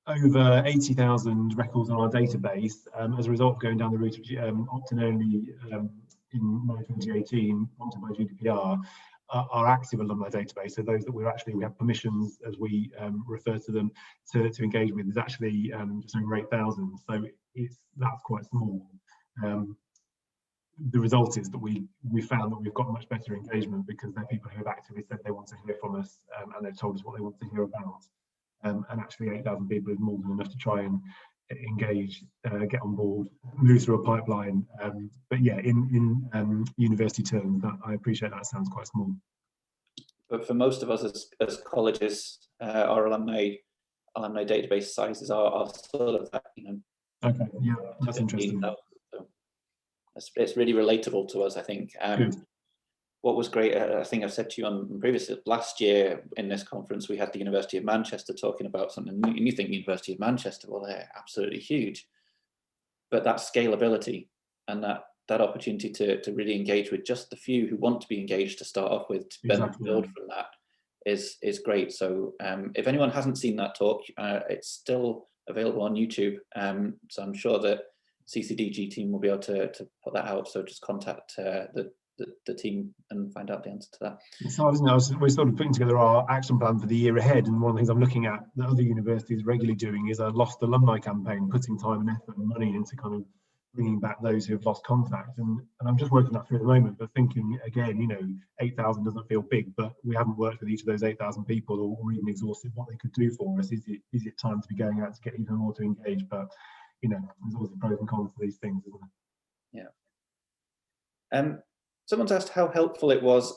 over 80,000 records on our database as a result of going down the route of opt-in only in May 2018, prompted by GDPR. our active alumni database, so those that we have permissions, as we refer to them, to engage with, is actually just over 8,000. So that's quite small. The result is that we found that we've got much better engagement because they're people who have actively said they want to hear from us, and they've told us what they want to hear about. And actually 8,000 people is more than enough to try and engage, get on board, move through a pipeline. But yeah, in university terms, that I appreciate that sounds quite small. But for most of us as colleges, our alumni database sizes are sort of that, Okay, yeah, that's interesting. So it's really relatable to us, I think. What was great, I think I've said to you on previous, last year in this conference, we had the University of Manchester talking about something, and you think University of Manchester, well, they're absolutely huge. But that scalability and that opportunity to really engage with just the few who want to be engaged to start off with, to build from that is great. So if anyone hasn't seen that talk, it's still available on YouTube. So I'm sure that CCDG team will be able to put that out. So just contact the team and find out the answer to that. So we're sort of putting together our action plan for the year ahead, and one of the things I'm looking at that other universities regularly doing is a lost alumni campaign, putting time and effort and money into kind of bringing back those who have lost contact, and I'm just working that through at the moment, but thinking again, 8,000 doesn't feel big, but we haven't worked with each of those 8,000 people or even exhausted what they could do for us. Is it time to be going out to get even more to engage? But there's always the pros and cons to these things, isn't there? Yeah. Someone's asked how helpful it was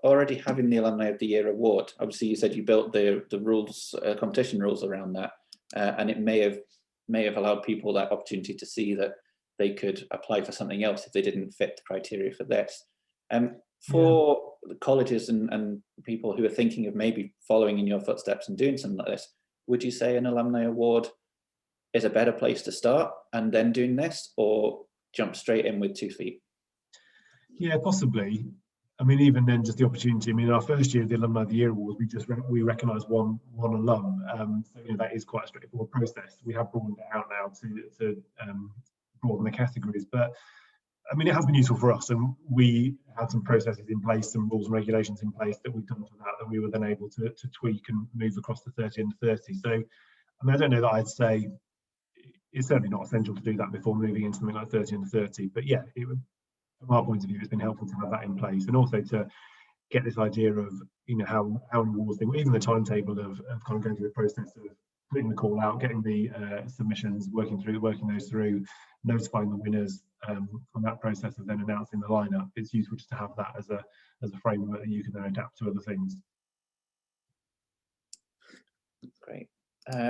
already having the Alumni of the Year award. Obviously, you said you built the rules, competition rules around that, and it may have allowed people that opportunity to see that they could apply for something else if they didn't fit the criteria for this. For the colleges and people who are thinking of maybe following in your footsteps and doing something like this, would you say an Alumni Award is a better place to start and then doing this, or jump straight in with 2 feet? Yeah, possibly. I mean, even then, just the opportunity. I mean, our first year of the Alumni of the Year Awards, we recognised one alum. So that is quite a straightforward process. We have broadened it out now to broaden the categories, but I mean, it has been useful for us, and we had some processes in place, some rules and regulations in place that we've done for that we were then able to tweak and move across to 30 and 30. So, I mean, I don't know that I'd say it's certainly not essential to do that before moving into something like 30 and 30, but yeah, from our point of view, it's been helpful to have that in place, and also to get this idea of how an awards thing, even the timetable of kind of going through the process of putting the call out, getting the submissions, working those through, notifying the winners, on that process of then announcing the lineup. It's useful just to have that as a framework that you can then adapt to other things. Great.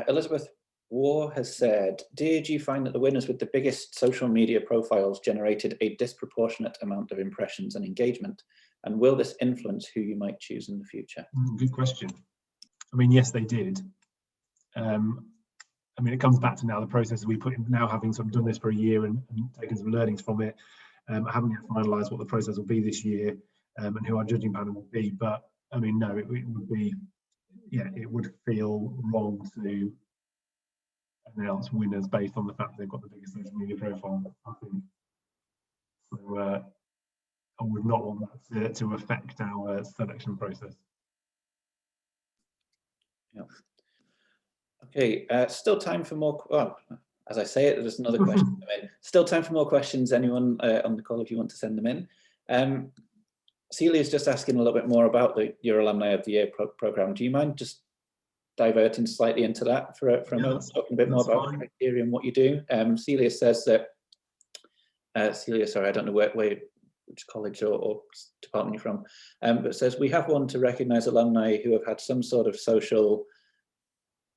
Elizabeth War has said, did you find that the winners with the biggest social media profiles generated a disproportionate amount of impressions and engagement? And will this influence who you might choose in the future? Good question. I mean, yes, they did. I mean, it comes back to now the process we put in, now having sort of done this for a year and taken some learnings from it. I haven't yet finalised what the process will be this year and who our judging panel will be. But I mean, no, it would be, it would feel wrong to announce winners based on the fact they've got the biggest social media profile, I think. So I would not want that to affect our selection process. Yeah. Okay, still time for more. Well, as I say it, there's another question. Still time for more questions. Anyone on the call, if you want to send them in. Celia's just asking a little bit more about your Alumni of the Year program. Do you mind just diverting slightly into that for a moment, talking a bit more about the criteria and what you do? Celia says that, sorry, I don't know which college or department you're from, but it says, we have one to recognise alumni who have had some sort of social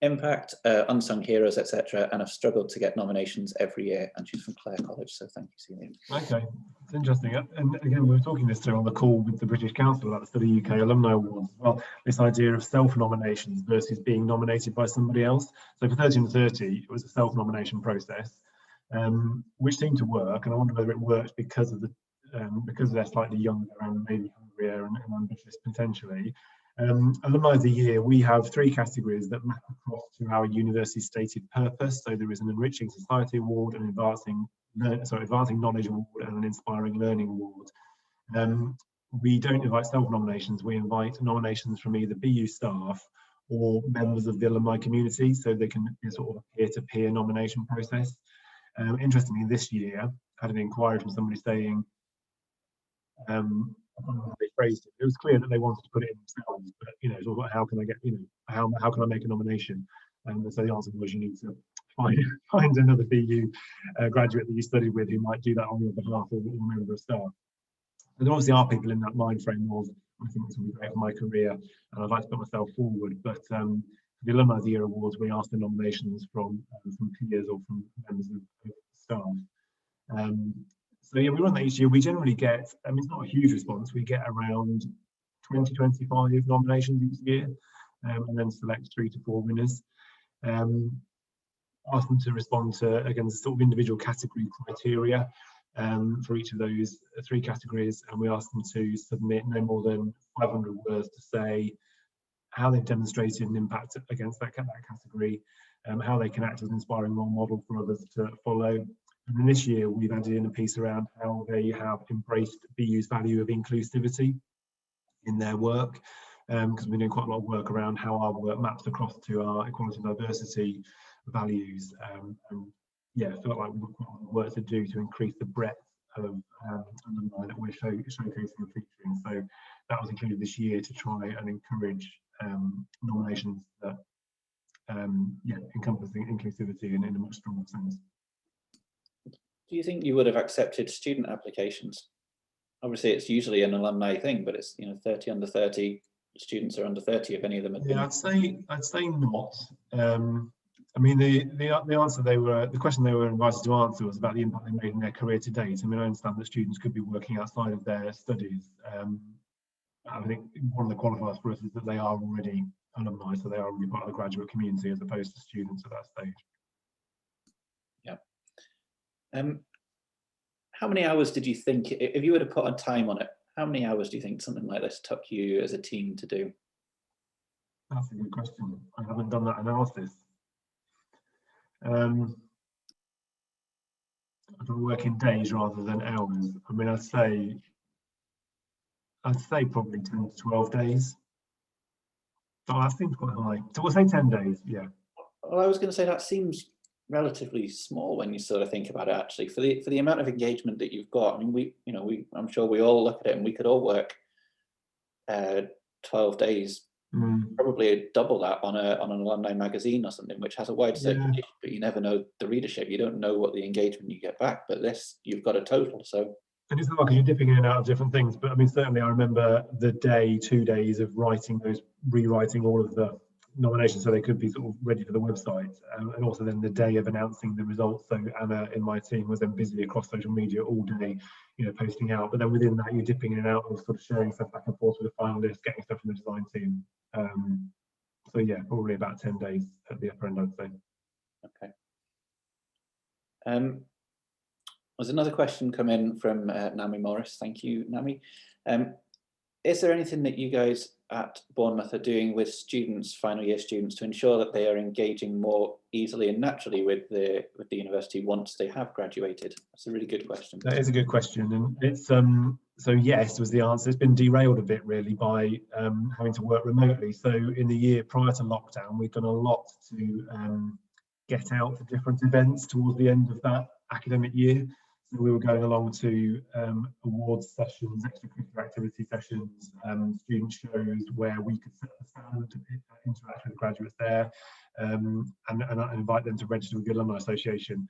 impact, unsung heroes, etc., and have struggled to get nominations every year. And she's from Clare College, so thank you, Celia. Okay, it's interesting. And again, we were talking this through on the call with the British Council about the Study UK Alumni Awards as well. This idea of self-nominations versus being nominated by somebody else. So for 30 and 30, it was a self-nomination process, which seemed to work. And I wonder whether it worked because of they're slightly younger and maybe hungrier and ambitious potentially. Alumni of the Year, we have 3 categories that map across to our university stated purpose. So there is an Enriching Society Award, an Advancing Knowledge Award, and an Inspiring Learning Award. we don't invite self-nominations, we invite nominations from either BU staff or members of the alumni community, so they can be a sort of peer-to-peer nomination process. Interestingly, this year, I had an inquiry from somebody saying, I don't know how they phrased it. It was clear that they wanted to put it in themselves, but it's all about how can I get, how can I make a nomination? And so the answer was you need to find another BU graduate that you studied with who might do that on your behalf, or a member of staff. And there obviously are people in that mind frame of, I think this will be great for my career and I'd like to put myself forward. But for the Alumni of the Year Awards, we ask the nominations from peers or from members of staff. So yeah, we run that each year. We generally get, it's not a huge response, we get around 20-25 nominations each year, and then select 3 to 4 winners. Ask them to respond to, again, sort of individual category criteria for each of those 3 categories, and we ask them to submit no more than 500 words to say how they've demonstrated an impact against that category, how they can act as an inspiring role model for others to follow. And then this year we've added in a piece around how they have embraced BU's value of inclusivity in their work, because we're doing quite a lot of work around how our work maps across to our equality and diversity values. And yeah, I felt like we've got quite a lot of work to do to increase the breadth of alumni that we're showcasing and featuring. So that was included this year to try and encourage nominations that encompass inclusivity in a much stronger sense. Do you think you would have accepted student applications? Obviously, it's usually an alumni thing, but it's 30 under 30 students are under 30. If any of them, I'd say not. The answer the question they were invited to answer was about the impact they made in their career to date. I understand that students could be working outside of their studies. I think one of the qualifiers for us is that they are already alumni, so they are already part of the graduate community as opposed to students at that stage. Yeah. How many hours did you think, if you were to put a time on it, how many hours do you think something like this took you as a team to do? That's a good question. I haven't done that analysis. I don't work in days rather than hours. I'd say probably 10 to 12 days. Oh, that seems quite high. So we'll say 10 days, yeah. Well, I was going to say that seems relatively small when you sort of think about it, actually, for the amount of engagement that you've got. I'm sure we all look at it and we could all work 12 days, probably double that on an alumni magazine or something, which has a wide circulation, but you never know the readership. You don't know what the engagement you get back, but this, you've got a total. So. And it's not like you're dipping in and out of different things, but certainly I remember the 2 days of rewriting all of the nominations so they could be sort of ready for the website, and also then the day of announcing the results. So Anna in my team was then busy across social media all day, posting out. But then within that, you're dipping in and out of sort of sharing stuff back and forth with the finalists, getting stuff from the design team. So yeah, probably about 10 days at the upper end, I'd say. Okay. There's another question come in from Nami Morris. Thank you, Nami. Is there anything that you guys at Bournemouth are doing with students, final year students, to ensure that they are engaging more easily and naturally with the university once they have graduated? That's a really good question. That is a good question, and it's so yes was the answer. It's been derailed a bit really by having to work remotely. So in the year prior to lockdown, we've done a lot to get out to different events towards the end of that academic year. So we were going along to awards sessions, extracurricular activity sessions, student shows where we could set the stand, interact with the graduates there, and invite them to register with the Alumni Association.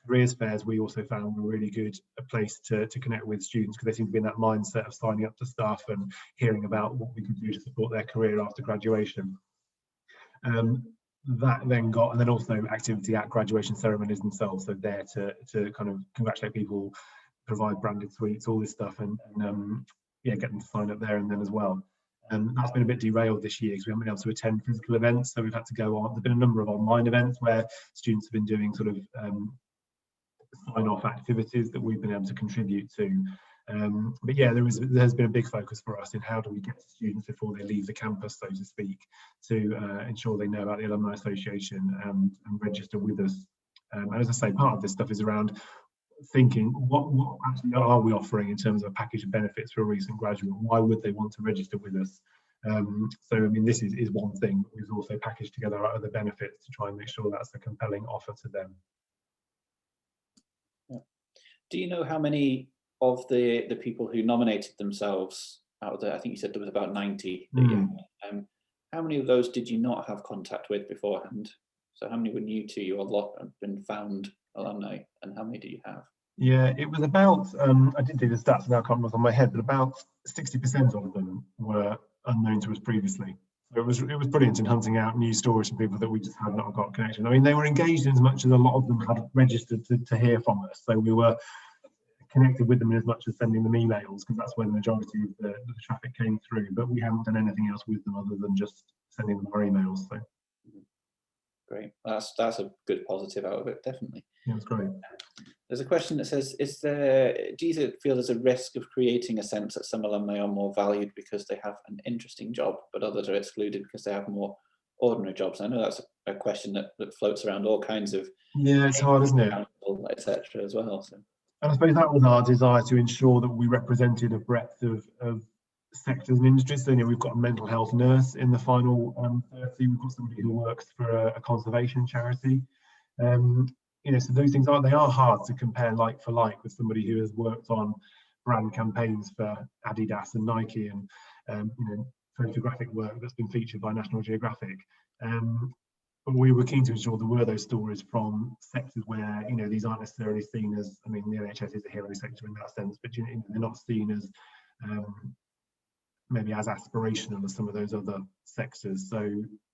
Careers fairs we also found were really good a place to connect with students, because they seem to be in that mindset of signing up to stuff and hearing about what we could do to support their career after graduation. That then got, and then also activity at graduation ceremonies themselves, so there to kind of congratulate people, provide branded sweets, all this stuff, and get them to sign up there and then as well. And that's been a bit derailed this year because we haven't been able to attend physical events, so we've had to go on. There've been a number of online events where students have been doing sort of sign-off activities that we've been able to contribute to. But yeah, there's been a big focus for us in how do we get to students before they leave the campus, so to speak, to ensure they know about the Alumni Association and register with us. And as I say, part of this stuff is around thinking, what actually are we offering in terms of a package of benefits for a recent graduate? Why would they want to register with us? So I mean, this is one thing, but we've also packaged together our other benefits to try and make sure that's a compelling offer to them. Do you know how many of the people who nominated themselves out of the, I think you said there was about 90 that you had, how many of those did you not have contact with beforehand? So how many were new to you or lot have been found alumni, and how many do you have? Yeah, it was about, I did do the stats and I can't remember on my head, but about 60% of them were unknown to us previously. So it was brilliant in hunting out new stories from people that we just had not got a connection. I mean, they were engaged in as much as a lot of them had registered to hear from us. So we were connected with them in as much as sending them emails, because that's where the majority of the traffic came through. But we haven't done anything else with them other than just sending them our emails. So great, that's a good positive out of it, definitely. Yeah, it's great. There's a question that says, do you feel there's a risk of creating a sense that some alumni are more valued because they have an interesting job, but others are excluded because they have more ordinary jobs? I know that's a question that floats around all kinds of, yeah, it's hard, isn't it, etc. as well. So. And I suppose that was our desire, to ensure that we represented a breadth of sectors and industries. So, we've got a mental health nurse in the final 30. We've got somebody who works for a conservation charity. So those things are hard to compare like for like with somebody who has worked on brand campaigns for Adidas and Nike and photographic work that's been featured by National Geographic. But we were keen to ensure there were those stories from sectors where these aren't necessarily seen as, I mean, the NHS is a hero sector in that sense, but they're not seen as maybe as aspirational as some of those other sectors. So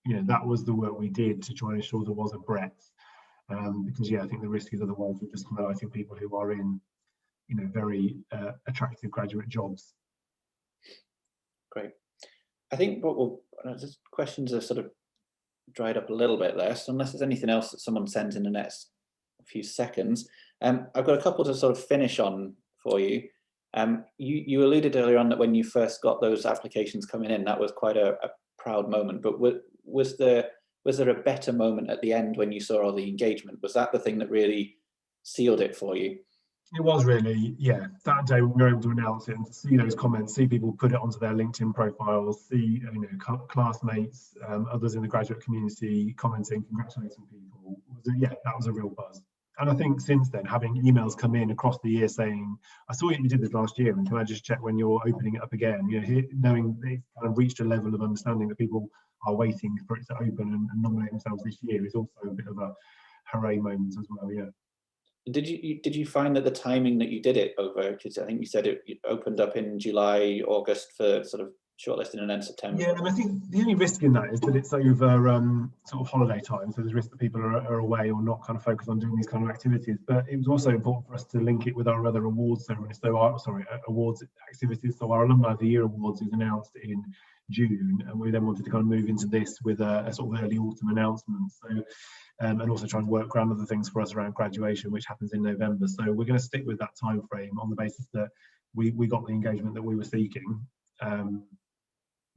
that was the work we did to try and ensure there was a breadth. Because I think the risk is otherwise we're just highlighting people who are in very attractive graduate jobs. Great. I think just questions are sort of dried up a little bit there, so unless there's anything else that someone sends in the next few seconds, I've got a couple to sort of finish on for you. You alluded earlier on that when you first got those applications coming in, that was quite a proud moment, but was there a better moment at the end when you saw all the engagement? Was that the thing that really sealed it for you? It was really, yeah. That day when we were able to announce it and to see those comments, see people put it onto their LinkedIn profiles, see classmates, others in the graduate community commenting, congratulating people. That was a real buzz. And I think since then, having emails come in across the year saying, I saw you did this last year, and can I just check when you're opening it up again? Knowing that it's kind of reached a level of understanding that people are waiting for it to open and nominate themselves this year is also a bit of a hooray moment as well. Yeah. Did you find that the timing that you did it over, because I think you said it opened up in July, August for sort of shortlisting and then September? Yeah, and I think the only risk in that is that it's over sort of holiday time, so there's risk that people are away or not kind of focused on doing these kind of activities. But it was also important for us to link it with our other awards ceremonies, awards activities. So our Alumni of the Year Awards is announced in June, and we then wanted to kind of move into this with a sort of early autumn announcement. So and also try and work around other things for us around graduation, which happens in November. So we're going to stick with that time frame on the basis that we got the engagement that we were seeking. I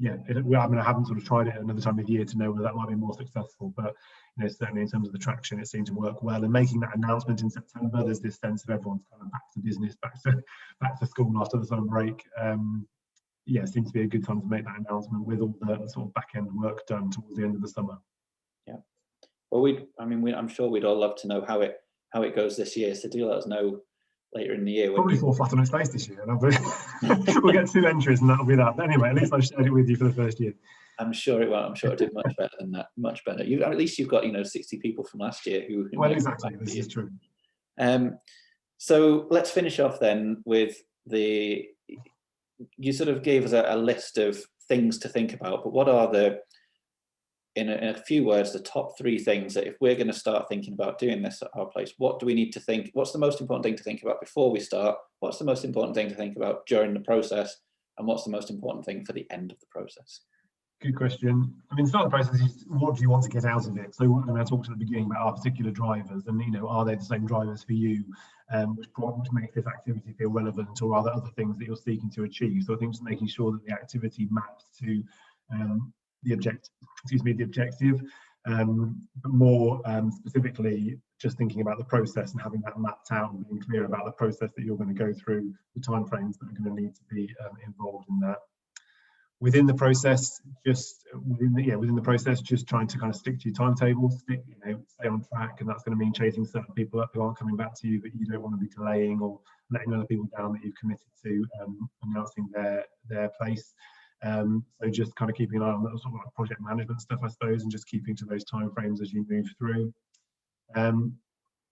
haven't sort of tried it another time of year to know whether that might be more successful, but certainly in terms of the traction, it seemed to work well. And making that announcement in September, there's this sense of everyone's kind of back to business, back to school after the summer break. It seems to be a good time to make that announcement with all the sort of back end work done towards the end of the summer. Yeah. Well, I'm sure we'd all love to know how it goes this year. So do let us know later in the year. Probably fall flat on its face this year. We'll get 2 entries and that'll be that. But anyway, at least I've shared it with you for the first year. I'm sure it will. I'm sure it did much better than that. Much better. At least you've got 60 people from last year who well, exactly. This is true. So let's finish off then with you sort of gave us a list of things to think about, but what are in a few words, the top 3 things that if we're going to start thinking about doing this at our place, what do we need to think? What's the most important thing to think about before we start? What's the most important thing to think about during the process? And what's the most important thing for the end of the process? Good question. I mean, the start of the process is what do you want to get out of it? So I talked at the beginning about our particular drivers, and are they the same drivers for you, which makes this activity feel relevant, or are there other things that you're seeking to achieve? So I think just making sure that the activity maps to the objective, but more specifically just thinking about the process and having that mapped out and being clear about the process that you're going to go through, the timeframes that are going to need to be involved in that. Within the process, just trying to kind of stick to your timetable, stay on track, and that's going to mean chasing certain people up who aren't coming back to you, but you don't want to be delaying or letting other people down that you've committed to announcing their place. So just kind of keeping an eye on that sort of like project management stuff, I suppose, and just keeping to those timeframes as you move through. The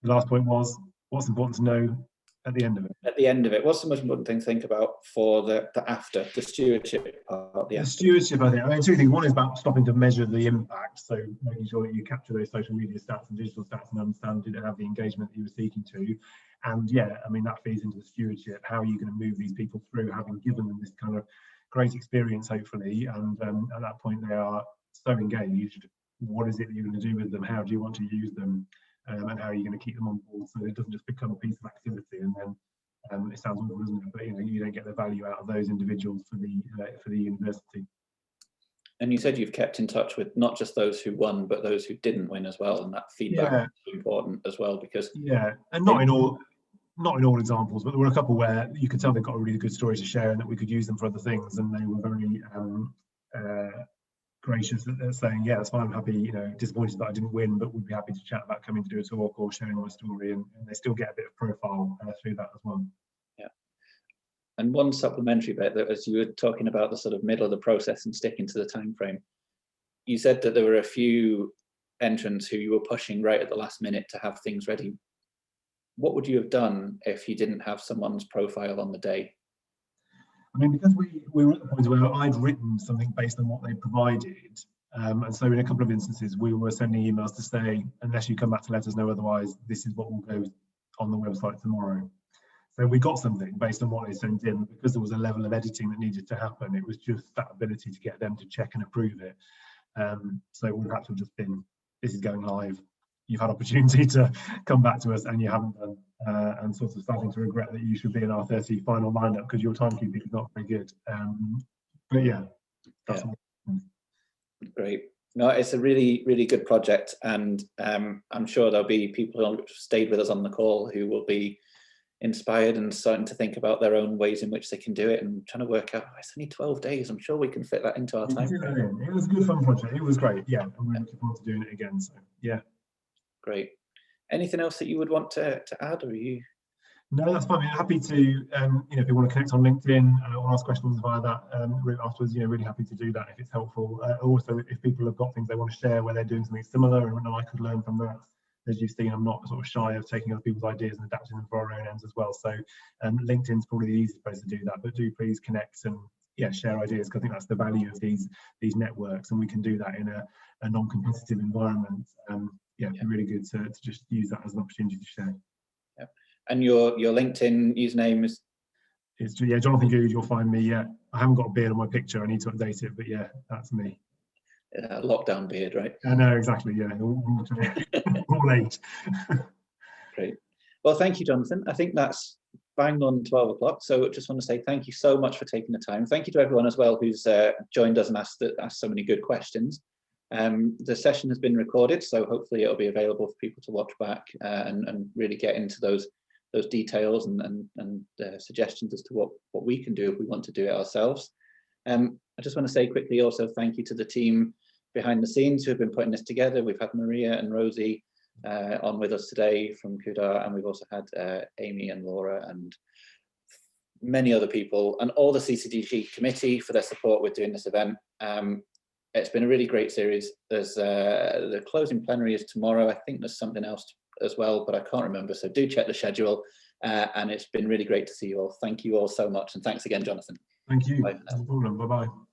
last point was, what's important to know at the end of it? At the end of it, what's the most important thing to think about for the after, the stewardship part? The stewardship, I mean, two things. One is about stopping to measure the impact, so making sure that you capture those social media stats and digital stats and understand, did it have the engagement that you were seeking to? And yeah, I mean, that feeds into the stewardship. How are you going to move these people through, having given them this kind of great experience, hopefully, and at that point they are so engaged. What is it that you're going to do with them? How do you want to use them? And how are you going to keep them on board so it doesn't just become a piece of activity and then it sounds awful, doesn't it? But you don't get the value out of those individuals for the university. And you said you've kept in touch with not just those who won, but those who didn't win as well, and that feedback is important as well, because and not in all examples, but there were a couple where you could tell they've got a really good story to share and that we could use them for other things, and they were very gracious at saying, yeah, that's fine, I'm happy, disappointed that I didn't win, but would be happy to chat about coming to do a talk or sharing my story, and they still get a bit of profile through that as well. Yeah. And one supplementary bit, that as you were talking about the sort of middle of the process and sticking to the time frame, you said that there were a few entrants who you were pushing right at the last minute to have things ready. What would you have done if you didn't have someone's profile on the day? I mean, because we were at the point where I'd written something based on what they provided, and so in a couple of instances we were sending emails to say, unless you come back to let us know otherwise, this is what will go on the website tomorrow. So we got something based on what they sent in. Because there was a level of editing that needed to happen, it was just that ability to get them to check and approve it. So it would have to have just been, this is going live, you've had opportunity to come back to us and you haven't done, and sort of starting to regret that you should be in our 30 final lineup because your timekeeping is not very good. But yeah, that's great. No, it's a really, really good project, and I'm sure there'll be people who stayed with us on the call who will be inspired and starting to think about their own ways in which they can do it and trying to work out, it's only 12 days, I'm sure we can fit that into our time. It was a good fun project, it was great, and we're looking forward to doing it again, so yeah. Great. Anything else that you would want to add, or are you? No, that's fine. I'm happy to, if you want to connect on LinkedIn or ask questions via that route afterwards, really happy to do that if it's helpful. Also, if people have got things they want to share where they're doing something similar and I could learn from that, as you've seen, I'm not sort of shy of taking other people's ideas and adapting them for our own ends as well. So LinkedIn's probably the easiest place to do that, but do please connect and share ideas, because I think that's the value of these networks, and we can do that in a non-competitive environment. It'd be really good to just use that as an opportunity to share. Yeah. And your LinkedIn username is? It's Jonathan Goode. You'll find me. Yeah, I haven't got a beard on my picture. I need to update it, but yeah, that's me. Lockdown beard, right? I know, exactly. Yeah, all age. Great. Well, thank you, Jonathan. I think that's bang on 12 o'clock. So I just want to say thank you so much for taking the time. Thank you to everyone as well who's joined us and asked so many good questions. The session has been recorded, so hopefully it'll be available for people to watch back and really get into those details and suggestions as to what we can do if we want to do it ourselves. I just want to say quickly also thank you to the team behind the scenes who have been putting this together. We've had Maria and Rosie on with us today from Goode, and we've also had Amy and Laura and many other people, and all the CCDG committee for their support with doing this event. It's been a really great series. There's the closing plenary is tomorrow. I think there's something else as well, but I can't remember. So do check the schedule. And it's been really great to see you all. Thank you all so much. And thanks again, Jonathan. Thank you. No problem. Bye-bye.